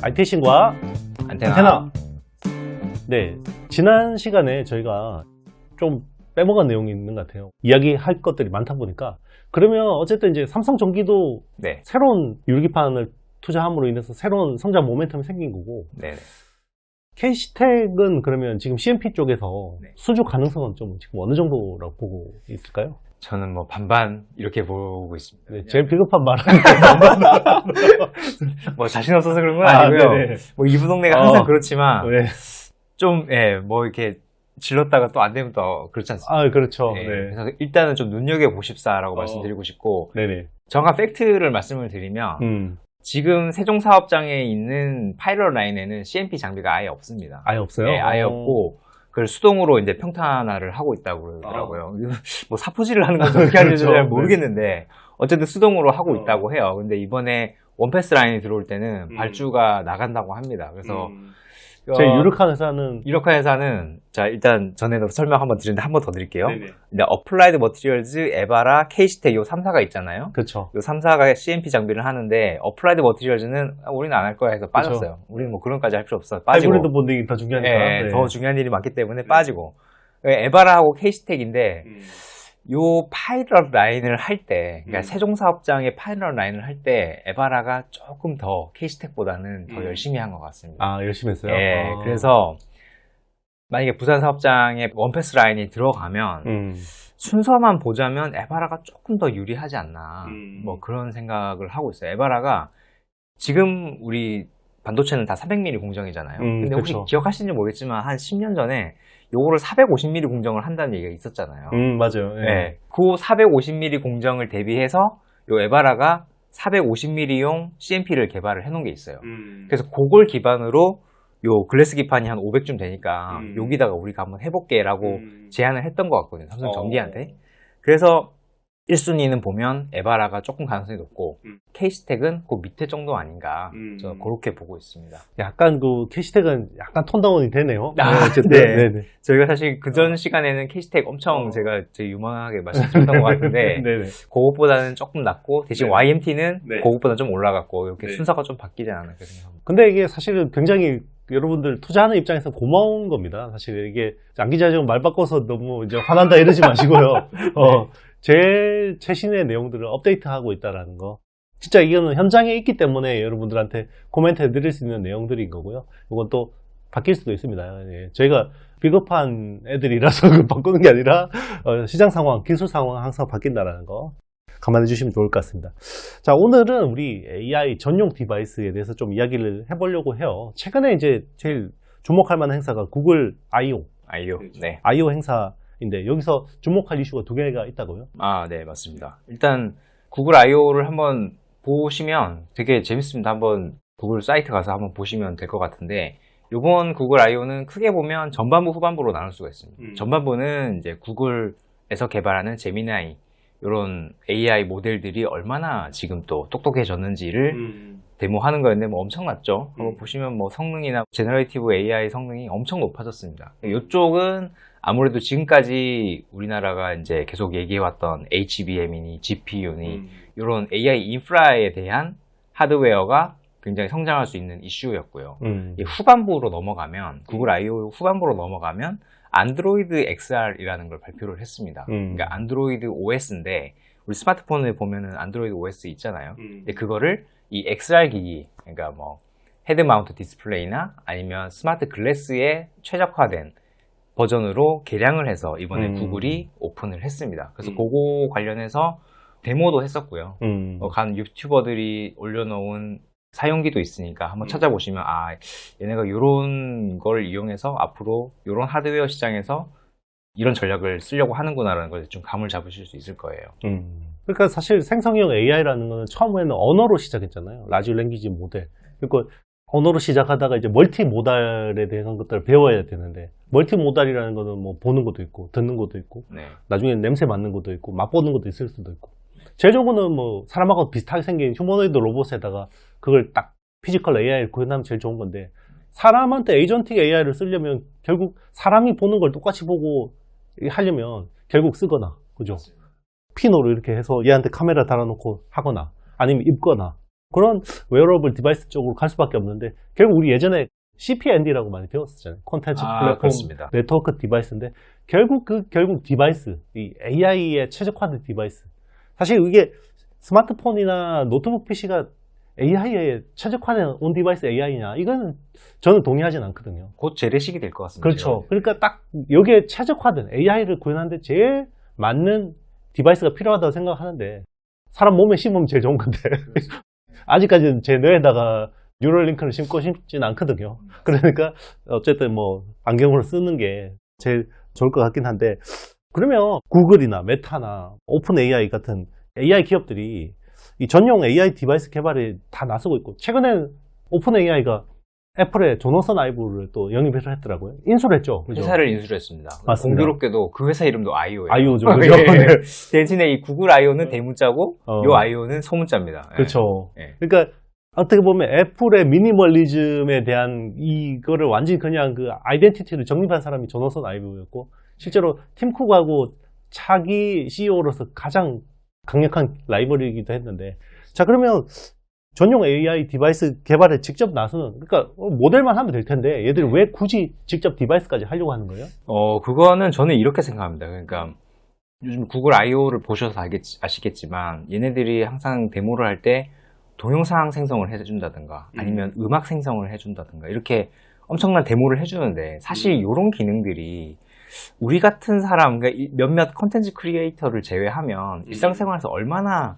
IT신과 안테나. 네, 지난 시간에 저희가 좀 빼먹은 내용이 있는 것 같아요. 이야기할 것들이 많다 보니까. 그러면 어쨌든 이제 삼성전기도 네. 새로운 유리기판을 투자함으로 인해서 새로운 성장 모멘텀이 생긴 거고, 네. KC텍은 그러면 지금 CMP 쪽에서 네. 수주 가능성은 좀 지금 어느 정도라고 보고 있을까요? 저는 뭐 반반 이렇게 보고 있습니다. 네, 제일 비겁한 말은 뭐 자신 없어서 그런 건 아니고요. 네네. 뭐 이부동네가 항상 그렇지만 네. 좀 뭐 이렇게 질렀다가 또 안 되면 또 그렇지 않습니까? 그렇죠. 네. 네. 그래서 일단은 좀 눈여겨 보십사라고 말씀드리고 싶고, 네네. 정확한 팩트를 말씀을 드리면 지금 세종사업장에 있는 파일럿 라인에는 CMP 장비가 아예 없습니다. 아예 없어요? 네, 아예 없고 그걸 수동으로 이제 평탄화를 하고 있다고 그러더라고요. 뭐 사포질을 하는 건지 어떻게 하는지 그렇죠. 잘 모르겠는데 어쨌든 수동으로 하고 있다고 해요. 근데 이번에 원패스 라인이 들어올 때는 발주가 나간다고 합니다. 그래서 제 유력한 회사는 유력한 회사는 자 일단 전에 설명 한번 드렸는데 한 번 더 드릴게요. 네네. 근데 어플라이드 머티리얼즈, 에바라, KC텍 요 3사가 있잖아요. 그렇죠. 요 3사가 CMP 장비를 하는데 어플라이드 머티리얼즈는 우리는 안 할 거야 해서 빠졌어요. 우리는 뭐 그런까지 할 필요 없어. 빠지고. 하이브리드 본딩이 더 중요하니까. 네, 네. 더 중요한 일이 많기 때문에 빠지고. 에바라하고 KC텍인데 요 파일럿 라인을 할 때, 그러니까 세종사업장의 파일럿 라인을 할 때 에바라가 조금 더 KC텍보다는 더 열심히 한 것 같습니다. 열심히 했어요? 네, 그래서 만약에 부산사업장에 원패스 라인이 들어가면 순서만 보자면 에바라가 조금 더 유리하지 않나 뭐 그런 생각을 하고 있어요. 에바라가 지금 우리 반도체는 다 400mm 공정이잖아요. 근데 혹시 그렇죠. 기억하시는지 모르겠지만 한 10년 전에 요거를 450mm 공정을 한다는 얘기가 있었잖아요. 맞아요. 네. 네. 그 450mm 공정을 대비해서 요 에바라가 450mm용 CMP를 개발을 해놓은 게 있어요. 그래서 그걸 기반으로 요 글래스 기판이 한 500쯤 되니까 여기다가 우리가 한번 해볼게 라고 제안을 했던 것 같거든요. 삼성 전기한테. 그래서 1순위는 보면 에바라가 조금 가능성이 높고 KC텍은 그 밑에 정도 아닌가 저 그렇게 보고 있습니다. 약간 그 KC텍은 약간 톤다운이 되네요. 어쨌든 네. 네. 저희가 사실 그전 시간에는 KC텍 엄청 제가 되게 유망하게 말씀드렸던 것 같은데 네네. 그것보다는 조금 낮고 대신 YMT는 네. 그것보다 좀 올라갔고 이렇게 네. 순서가 좀 바뀌지 않았나 그렇게 생각합니다. 근데 이게 사실은 굉장히 여러분들 투자하는 입장에서 고마운 겁니다. 사실 이게 장 기자 지금 말 바꿔서 너무 이제 화난다 이러지 마시고요. 제일 최신의 내용들을 업데이트하고 있다라는 거. 진짜 이거는 현장에 있기 때문에 여러분들한테 코멘트 해드릴 수 있는 내용들인 거고요. 이건 또 바뀔 수도 있습니다. 예. 저희가 비겁한 애들이라서 바꾸는 게 아니라 시장 상황, 기술 상황 항상 바뀐다라는 거 감안해 주시면 좋을 것 같습니다. 자, 오늘은 우리 AI 전용 디바이스에 대해서 좀 이야기를 해보려고 해요. 최근에 이제 제일 주목할 만한 행사가 구글 I.O. 네. I.O. 행사인데 여기서 주목할 이슈가 두 개가 있다고요? 네, 맞습니다. 일단 구글 I.O.를 한번 보시면 되게 재밌습니다. 한번 구글 사이트 가서 한번 보시면 될 것 같은데 이번 구글 I.O.는 크게 보면 전반부, 후반부로 나눌 수가 있습니다. 전반부는 이제 구글에서 개발하는 제미나이 이런 AI 모델들이 얼마나 지금 또 똑똑해졌는지를 데모하는 거였는데 뭐 엄청났죠. 한번 보시면 뭐 성능이나 제너레이티브 AI 성능이 엄청 높아졌습니다. 이쪽은 아무래도 지금까지 우리나라가 이제 계속 얘기해왔던 HBM이니 GPU니 이런 AI 인프라에 대한 하드웨어가 굉장히 성장할 수 있는 이슈였고요. 후반부로 넘어가면 구글 I.O. 후반부로 넘어가면 안드로이드 XR이라는 걸 발표를 했습니다. 그러니까 안드로이드 OS인데 우리 스마트폰에 보면은 안드로이드 OS 있잖아요. 근데 그거를 이 XR 기기, 그러니까 뭐 헤드 마운트 디스플레이나 아니면 스마트 글래스에 최적화된 버전으로 개량을 해서 이번에 구글이 오픈을 했습니다. 그래서 그거 관련해서 데모도 했었고요. 간 유튜버들이 올려놓은 사용기도 있으니까 한번 찾아보시면 얘네가 이런 걸 이용해서 앞으로 이런 하드웨어 시장에서 이런 전략을 쓰려고 하는구나라는 걸 좀 감을 잡으실 수 있을 거예요. 그러니까 사실 생성형 AI라는 거는 처음에는 언어로 시작했잖아요. 라지 랭귀지 모델. 그러니까 언어로 시작하다가 이제 멀티모달에 대한 것들을 배워야 되는데 멀티모달이라는 거는 뭐 보는 것도 있고 듣는 것도 있고 나중에 냄새 맡는 것도 있고 맛보는 것도 있을 수도 있고 제일 좋은 거는 뭐 사람하고 비슷하게 생긴 휴머노이드 로봇에다가 그걸 딱 피지컬 AI를 구현하면 제일 좋은 건데 사람한테 에이전틱 AI를 쓰려면 결국 사람이 보는 걸 똑같이 보고 하려면 결국 쓰거나 그죠? 피노로 이렇게 해서 얘한테 카메라 달아놓고 하거나 아니면 입거나 그런 웨어러블 디바이스 쪽으로 갈 수밖에 없는데 결국 우리 예전에 CPND라고 많이 배웠었잖아요. 콘텐츠 플랫폼 그렇습니다. 네트워크 디바이스인데 결국 디바이스, 이 AI의 최적화된 디바이스. 사실 이게 스마트폰이나 노트북 PC가 AI에 최적화된 온 디바이스 AI냐? 이거는 저는 동의하진 않거든요. 곧 재래식이 될 것 같습니다. 그렇죠. 그러니까 딱 여기에 최적화된 AI를 구현하는데 제일 맞는 디바이스가 필요하다고 생각하는데 사람 몸에 심으면 제일 좋은 건데 아직까지는 제 뇌에다가 뉴럴링크를 심고 싶진 않거든요. 그러니까 어쨌든 뭐 안경으로 쓰는 게 제일 좋을 것 같긴 한데 그러면 구글이나 메타나 오픈 AI 같은 AI 기업들이 이 전용 AI 디바이스 개발에 다 나서고 있고 최근엔 오픈 AI가 애플의 조너선 아이브를 또 영입을 했더라고요. 인수를 했죠. 그죠? 회사를 인수를 했습니다. 맞습니다. 공교롭게도 그 회사 이름도 아이오예요. 아이오죠. 그죠? 예. 네. 대신에 이 구글 아이오는 대문자고 요 아이오는 소문자입니다. 예. 그렇죠. 예. 그러니까 어떻게 보면 애플의 미니멀리즘에 대한 이거를 완전히 그냥 그 아이덴티티를 정립한 사람이 조너선 아이브였고 실제로 팀 쿡하고 차기 CEO로서 가장 강력한 라이벌이기도 했는데 자 그러면 전용 AI 디바이스 개발에 직접 나서는 그러니까 모델만 하면 될 텐데 얘들이 왜 굳이 직접 디바이스까지 하려고 하는 거예요? 그거는 저는 이렇게 생각합니다. 그러니까 요즘 구글 아이오를 보셔서 아시겠지만 얘네들이 항상 데모를 할 때 동영상 생성을 해준다든가 아니면 음악 생성을 해준다든가 이렇게 엄청난 데모를 해주는데 사실 이런 기능들이 우리 같은 사람, 그러니까 몇몇 컨텐츠 크리에이터를 제외하면 일상생활에서 얼마나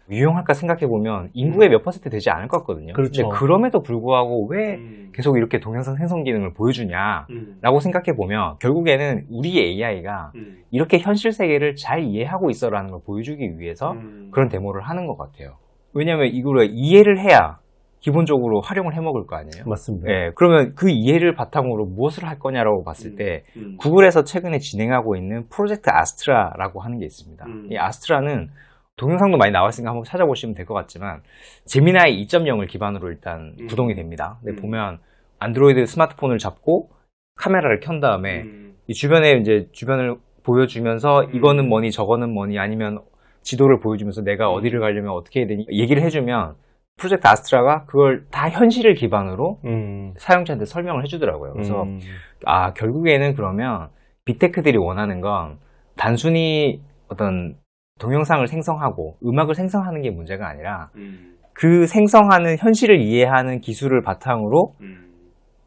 유용할까 생각해보면 인구의 몇 퍼센트 되지 않을 것 같거든요. 그렇죠. 근데 그럼에도 불구하고 왜 계속 이렇게 동영상 생성 기능을 보여주냐라고 생각해보면 결국에는 우리 AI가 이렇게 현실 세계를 잘 이해하고 있어라는 걸 보여주기 위해서 그런 데모를 하는 것 같아요. 왜냐하면 이거를 이해를 해야 기본적으로 활용을 해먹을 거 아니에요? 맞습니다. 네, 그러면 그 이해를 바탕으로 무엇을 할 거냐라고 봤을 때 구글에서 최근에 진행하고 있는 프로젝트 아스트라라고 하는 게 있습니다. 이 아스트라는 동영상도 많이 나왔으니까 한번 찾아보시면 될 것 같지만 제미나이 2.0을 기반으로 일단 구동이 됩니다. 근데 보면 안드로이드 스마트폰을 잡고 카메라를 켠 다음에 이 주변에 이제 주변을 보여주면서 이거는 뭐니 저거는 뭐니 아니면 지도를 보여주면서 내가 어디를 가려면 어떻게 해야 되니 얘기를 해주면 프로젝트 아스트라가 그걸 다 현실을 기반으로 사용자한테 설명을 해주더라고요. 그래서 결국에는 그러면 빅테크들이 원하는 건 단순히 어떤 동영상을 생성하고 음악을 생성하는 게 문제가 아니라 그 생성하는 현실을 이해하는 기술을 바탕으로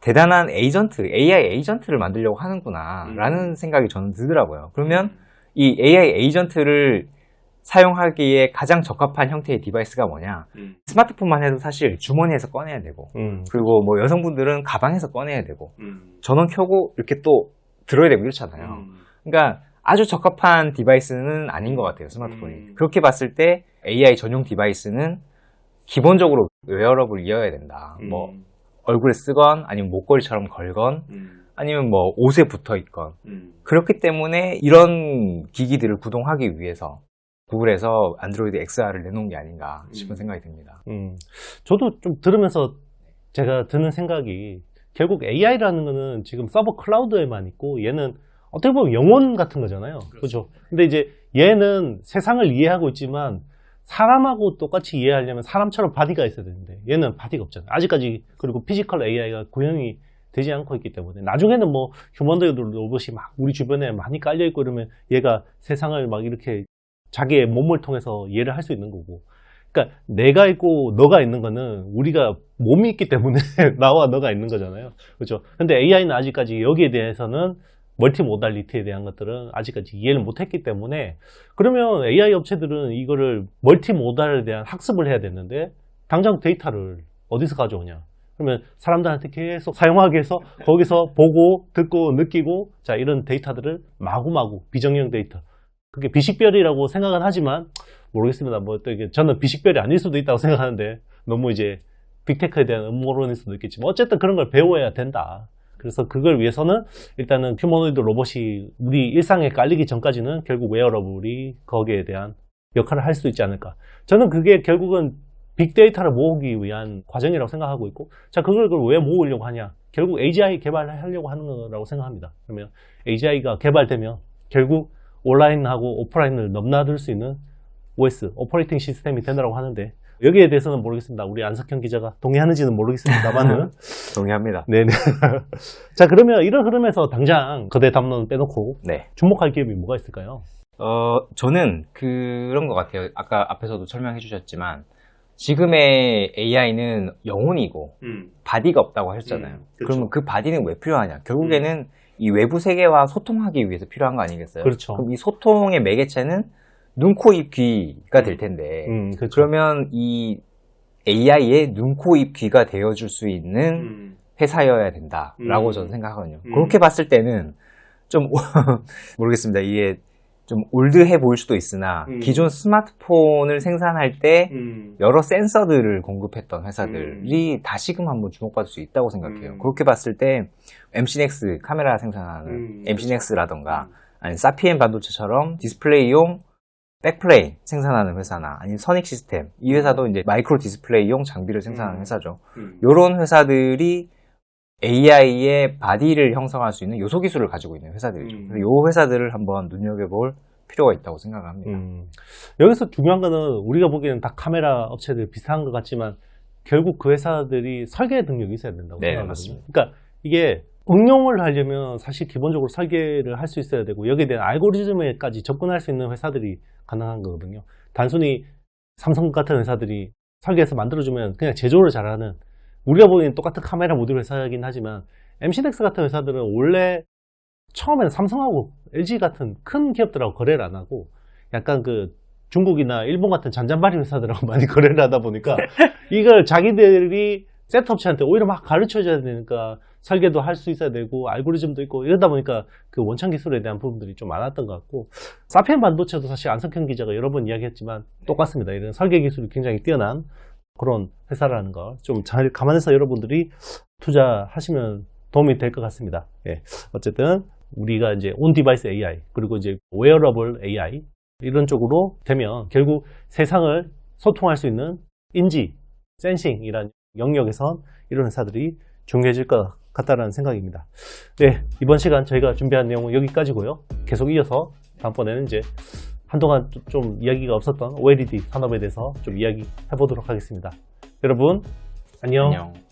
대단한 에이전트, AI 에이전트를 만들려고 하는구나 라는 생각이 저는 들더라고요. 그러면 이 AI 에이전트를 사용하기에 가장 적합한 형태의 디바이스가 뭐냐? 스마트폰만 해도 사실 주머니에서 꺼내야 되고 그리고 뭐 여성분들은 가방에서 꺼내야 되고 전원 켜고 이렇게 또 들어야 되고 이렇잖아요. 그러니까 아주 적합한 디바이스는 아닌 것 같아요, 스마트폰이. 그렇게 봤을 때 AI 전용 디바이스는 기본적으로 웨어러블이어야 된다. 뭐 얼굴에 쓰건 아니면 목걸이처럼 걸건 아니면 뭐 옷에 붙어 있건 그렇기 때문에 이런 기기들을 구동하기 위해서 구글에서 안드로이드 XR을 내놓은 게 아닌가 싶은 생각이 듭니다. 저도 좀 들으면서 제가 드는 생각이 결국 AI라는 거는 지금 서버 클라우드에만 있고 얘는 어떻게 보면 영혼 같은 거잖아요. 그렇죠? 근데 이제 얘는 세상을 이해하고 있지만 사람하고 똑같이 이해하려면 사람처럼 바디가 있어야 되는데 얘는 바디가 없잖아요. 아직까지 그리고 피지컬 AI가 구현이 되지 않고 있기 때문에 나중에는 뭐 휴먼드 로봇이 막 우리 주변에 많이 깔려 있고 이러면 얘가 세상을 막 이렇게 자기의 몸을 통해서 이해를 할 수 있는 거고 그러니까 내가 있고 너가 있는 거는 우리가 몸이 있기 때문에 나와 너가 있는 거잖아요. 그렇죠? 근데 AI는 아직까지 여기에 대해서는 멀티모달리티에 대한 것들은 아직까지 이해를 못했기 때문에 그러면 AI 업체들은 이거를 멀티모달에 대한 학습을 해야 되는데 당장 데이터를 어디서 가져오냐 그러면 사람들한테 계속 사용하게 해서 거기서 보고 듣고 느끼고 자 이런 데이터들을 마구마구 비정형 데이터 그게 비식별이라고 생각은 하지만 모르겠습니다. 뭐 또 이게 저는 비식별이 아닐 수도 있다고 생각하는데 너무 이제 빅테크에 대한 음모론일 수도 있겠지만 어쨌든 그런 걸 배워야 된다. 그래서 그걸 위해서는 일단은 휴머노이드 로봇이 우리 일상에 깔리기 전까지는 결국 웨어러블이 거기에 대한 역할을 할 수 있지 않을까. 저는 그게 결국은 빅데이터를 모으기 위한 과정이라고 생각하고 있고 자 그걸 왜 모으려고 하냐. 결국 AGI 개발하려고 하는 거라고 생각합니다. 그러면 AGI가 개발되면 결국 온라인하고 오프라인을 넘나들 수 있는 OS, 오퍼레이팅 시스템이 된다고 하는데 여기에 대해서는 모르겠습니다. 우리 안석현 기자가 동의하는지는 모르겠습니다만은. 동의합니다. 네네. 자, 그러면 이런 흐름에서 당장 거대 담론 빼놓고 네. 주목할 기업이 뭐가 있을까요? 저는 그런 것 같아요. 아까 앞에서도 설명해 주셨지만, 지금의 AI는 영혼이고, 바디가 없다고 하셨잖아요. 그러면 그 바디는 왜 필요하냐? 결국에는 이 외부 세계와 소통하기 위해서 필요한 거 아니겠어요? 그렇죠. 그럼 이 소통의 매개체는 눈, 코, 입, 귀가 될 텐데, 그렇죠. 그러면 이 AI의 눈, 코, 입, 귀가 되어줄 수 있는 회사여야 된다라고 저는 생각하거든요. 그렇게 봤을 때는 좀 모르겠습니다. 이게 좀 올드해 보일 수도 있으나 기존 스마트폰을 생산할 때 여러 센서들을 공급했던 회사들이 다시금 한번 주목받을 수 있다고 생각해요. 그렇게 봤을 때 MC넥스 카메라 생산하는 MC넥스라던가 아니면 사피엔 반도체처럼 디스플레이용 백플레인 생산하는 회사나 아니면 선익 시스템, 이 회사도 이제 마이크로 디스플레이용 장비를 생산하는 회사죠. 이런 회사들이 AI의 바디를 형성할 수 있는 요소 기술을 가지고 있는 회사들이죠. 그래서 이 회사들을 한번 눈여겨볼 필요가 있다고 생각합니다. 여기서 중요한 거는 우리가 보기에는 다 카메라 업체들 비슷한 것 같지만 결국 그 회사들이 설계 능력이 있어야 된다고 네, 생각하거든요. 맞습니다. 그러니까 이게 응용을 하려면 사실 기본적으로 설계를 할 수 있어야 되고 여기에 대한 알고리즘에까지 접근할 수 있는 회사들이 가능한 거거든요. 단순히 삼성 같은 회사들이 설계해서 만들어주면 그냥 제조를 잘하는, 우리가 보기엔 똑같은 카메라 모듈 회사이긴 하지만 MC넥스 같은 회사들은 원래 처음에는 삼성하고 LG 같은 큰 기업들하고 거래를 안 하고 약간 그 중국이나 일본 같은 잔잔바리 회사들하고 많이 거래를 하다 보니까 이걸 자기들이 셋업체한테 오히려 막 가르쳐줘야 되니까 설계도 할 수 있어야 되고 알고리즘도 있고 이러다 보니까 그 원천 기술에 대한 부분들이 좀 많았던 것 같고, 사피엔 반도체도 사실 안석현 기자가 여러 번 이야기했지만 똑같습니다. 이런 설계 기술이 굉장히 뛰어난 그런 회사라는 걸 좀 잘 감안해서 여러분들이 투자하시면 도움이 될 것 같습니다. 예. 어쨌든 우리가 이제 온 디바이스 AI 그리고 이제 웨어러블 AI 이런 쪽으로 되면 결국 세상을 소통할 수 있는 인지, 센싱이라는 영역에선 이런 회사들이 중요해질 것 같다는 생각입니다. 네, 이번 시간 저희가 준비한 내용은 여기까지고요. 계속 이어서 다음번에는 이제 한동안 좀 이야기가 없었던 OLED 산업에 대해서 좀 이야기 해보도록 하겠습니다. 여러분 안녕. 안녕.